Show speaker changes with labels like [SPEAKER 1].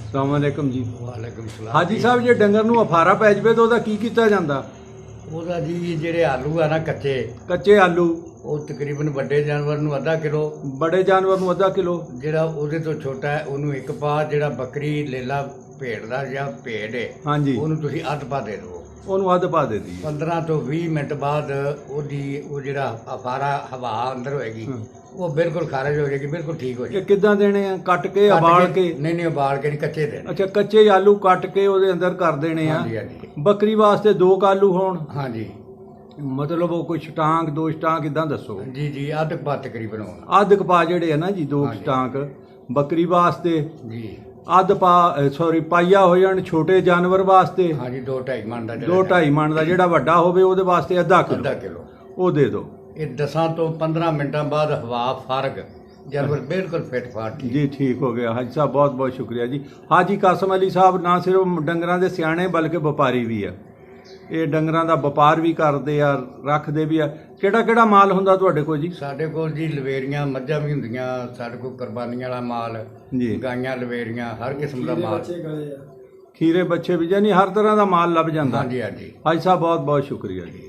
[SPEAKER 1] अस्सलामुअलैकुम जी।
[SPEAKER 2] वालेकुम सलाम।
[SPEAKER 1] हाजी साहब जे डंगर नूं अफारा पै जावे तो ਉਹਦਾ ਕੀ ਕੀਤਾ ਜਾਂਦਾ?
[SPEAKER 2] ਉਹਦਾ ਜੀ ਜਿਹੜੇ ਆਲੂ ਆ ਨਾ ਕੱਚੇ,
[SPEAKER 1] ਕੱਚੇ ਆਲੂ
[SPEAKER 2] ਉਹ ਤਕਰੀਬਨ ਵੱਡੇ ਜਾਨਵਰ ਨੂੰ ਅੱਧਾ ਕਿਲੋ,
[SPEAKER 1] ਬੜੇ ਜਾਨਵਰ ਨੂੰ ਅੱਧਾ ਕਿਲੋ,
[SPEAKER 2] ਜਿਹੜਾ ਉਹਦੇ ਤੋਂ ਛੋਟਾ ਹੈ ਉਹਨੂੰ ਇੱਕ ਪਾ, ਜਿਹੜਾ ਬੱਕਰੀ ਲੇਲਾ ਭੇਡ ਦਾ ਜਾਂ ਭੇਡ ਹੈ
[SPEAKER 1] ਹਾਂਜੀ
[SPEAKER 2] ਉਹਨੂੰ ਤੁਸੀਂ ਅੱਧ ਪਾ ਦੇ ਦਿਓ।
[SPEAKER 1] ਉਹਨੂੰ ਅੱਧ ਪਾ ਦੇ ਦੀ।
[SPEAKER 2] 15 ਤੋਂ 20 ਮਿੰਟ ਬਾਅਦ ਉਹ ਜਿਹੜਾ ਅਫਾਰਾ ਹਵਾ ਅੰਦਰ ਹੋਏਗੀ ਉਹ ਬਿਲਕੁਲ ਖਾਰਜ ਹੋ ਜਾਏਗੀ, ਬਿਲਕੁਲ ਠੀਕ ਹੋ
[SPEAKER 1] ਇਹ
[SPEAKER 2] ਜਾਏਗੀ।
[SPEAKER 1] ਕਿੱਦਾਂ ਦੇਣੇ ਆ? ਕੱਟ ਕੇ ਉਬਾਲ ਕੇ?
[SPEAKER 2] ਨਹੀਂ ਉਬਾਲ ਕੇ ਨਹੀਂ, ਕੱਚੇ ਦੇਣੇ।
[SPEAKER 1] ਅੱਛਾ, ਕੱਚੇ ਆਲੂ ਕੱਟ ਕੇ ਉਹਦੇ ਅੰਦਰ ਕਰ ਦੇਣੇ ਆ।
[SPEAKER 2] ਹਾਂਜੀ ਹਾਂਜੀ
[SPEAKER 1] ਬੱਕਰੀ ਵਾਸਤੇ 2 ਆਲੂ ਹੋਣ,
[SPEAKER 2] ਹਾਂਜੀ
[SPEAKER 1] ਮਤਲਬ ਉਹ ਕੋਈ ਛਟਾਂਕ 2 ਛਟਾਂਕ ਇਦਾਂ ਦੱਸੋ।
[SPEAKER 2] ਜੀ ਜੀ ਅੱਧ ਪਾ ਤਕਰੀਬਨ ਹੋਣਾ।
[SPEAKER 1] ਅੱਧ ਕਪਾ ਜਿਹੜੇ ਆ ਨਾ ਜੀ 2
[SPEAKER 2] ਹਾਂਜੀ।
[SPEAKER 1] ਛਟਾਂਕ ਬੱਕਰੀ ਵਾਸਤੇ,
[SPEAKER 2] ਜੀ
[SPEAKER 1] ਅੱਧ ਪਾ ਸੌਰੀ ਪਾਈਆ ਹੋ ਜਾਣ ਛੋਟੇ ਜਾਨਵਰ ਵਾਸਤੇ,
[SPEAKER 2] ਹਾਂਜੀ 2-2.5 ਮਣ ਦਾ
[SPEAKER 1] 2-2.5 ਮਣ ਦਾ, ਜਿਹੜਾ ਵੱਡਾ ਹੋਵੇ ਉਹਦੇ ਵਾਸਤੇ ਅੱਧਾ
[SPEAKER 2] ਅੱਧਾ
[SPEAKER 1] ਕਿਲੋ
[SPEAKER 2] ਕਿਲੋ
[SPEAKER 1] ਉਹ ਦੇ ਦਿਓ।
[SPEAKER 2] ਇਹ 10 ਤੋਂ 15 ਮਿੰਟਾਂ ਬਾਅਦ ਹਵਾ ਫਰਕ ਜਾਨਵਰ ਬਿਲਕੁਲ ਫਿੱਟ ਫਾਟ ਠੀਕ।
[SPEAKER 1] ਜੀ ਠੀਕ ਹੋ ਗਿਆ ਹਾਜੀ ਸਾਹਿਬ, ਬਹੁਤ ਬਹੁਤ ਸ਼ੁਕਰੀਆ ਜੀ। ਹਾਜੀ ਕਾਸਮ ਅਲੀ ਸਾਹਿਬ ਨਾ ਸਿਰਫ ਡੰਗਰਾਂ ਦੇ ਸਿਆਣੇ ਬਲਕਿ ਵਪਾਰੀ ਵੀ ਆ। ਇਹ ਡੰਗਰਾਂ ਦਾ ਵਪਾਰ ਵੀ ਕਰਦੇ ਆ, ਰੱਖਦੇ ਵੀ ਆ। ਕਿਹੜਾ ਕਿਹੜਾ ਮਾਲ ਹੁੰਦਾ ਤੁਹਾਡੇ ਕੋਲ ਜੀ?
[SPEAKER 2] ਸਾਡੇ ਕੋਲ ਜੀ ਲਵੇਰੀਆਂ ਮੱਝਾਂ ਵੀ ਹੁੰਦੀਆਂ, ਸਾਡੇ ਕੋਲ ਕੁਰਬਾਨੀਆਂ ਵਾਲਾ ਮਾਲ,
[SPEAKER 1] ਜੀ
[SPEAKER 2] ਗਾਈਆਂ ਲਵੇਰੀਆਂ, ਹਰ ਕਿਸਮ ਦਾ ਮਾਲ।
[SPEAKER 1] ਖੀਰੇ ਬੱਚੇ ਵੀ, ਯਾਨੀ ਹਰ ਤਰ੍ਹਾਂ ਦਾ ਮਾਲ ਲੱਭ ਜਾਂਦਾ।
[SPEAKER 2] ਹਾਂਜੀ ਹਾਂਜੀ
[SPEAKER 1] ਹਾਜੀ ਸਾਹਿਬ ਬਹੁਤ ਬਹੁਤ ਸ਼ੁਕਰੀਆ ਜੀ।